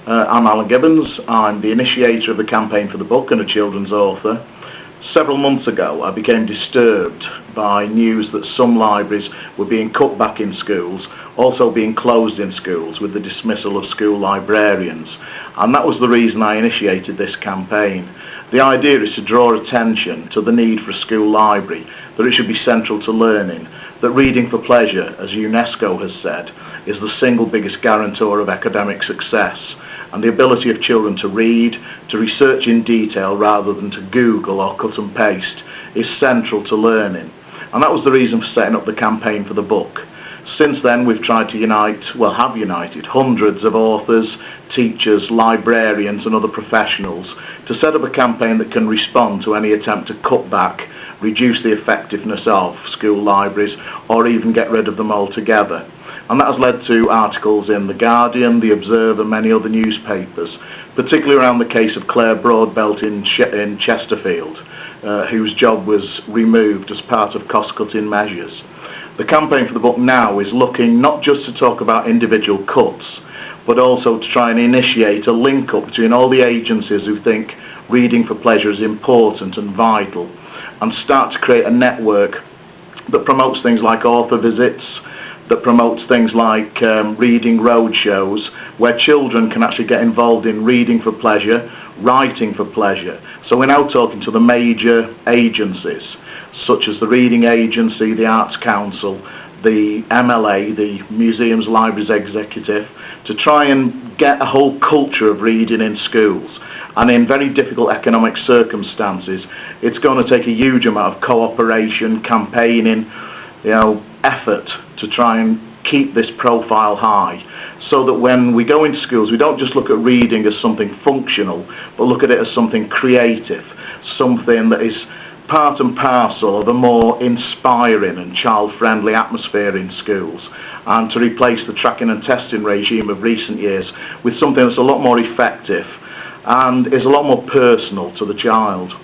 I'm Alan Gibbons. I'm the initiator of the campaign for the book and a children's author. Several months ago I became disturbed by news that some libraries were being cut back in schools, also being closed in schools with the dismissal of school librarians, and that was the reason I initiated this campaign. The idea is to draw attention to the need for a school library, that it should be central to learning, that reading for pleasure, as UNESCO has said, is the single biggest guarantor of academic success, and the ability of children to read, to research in detail rather than to Google or cut and paste, is central to learning. And that was the reason for setting up the campaign for the book. Since then we've tried to have united hundreds of authors, teachers, librarians and other professionals to set up a campaign that can respond to any attempt to cut back, reduce the effectiveness of school libraries or even get rid of them altogether. And that has led to articles in The Guardian, The Observer and many other newspapers, particularly around the case of Claire Broadbelt in Chesterfield, whose job was removed as part of cost-cutting measures. The campaign for the book now is looking not just to talk about individual cuts, but also to try and initiate a link-up between all the agencies who think reading for pleasure is important and vital, and start to create a network that promotes things like author visits, that promotes things like reading roadshows, where children can actually get involved in reading for pleasure, writing for pleasure. So we're now talking to the major agencies, such as the Reading Agency, the Arts Council, the MLA, the Museums Libraries Executive, to try and get a whole culture of reading in schools. And in very difficult economic circumstances, it's going to take a huge amount of cooperation, campaigning, effort to try and keep this profile high, so that when we go into schools we don't just look at reading as something functional, but look at it as something creative, something that is part and parcel of a more inspiring and child-friendly atmosphere in schools, and to replace the tracking and testing regime of recent years with something that's a lot more effective and is a lot more personal to the child.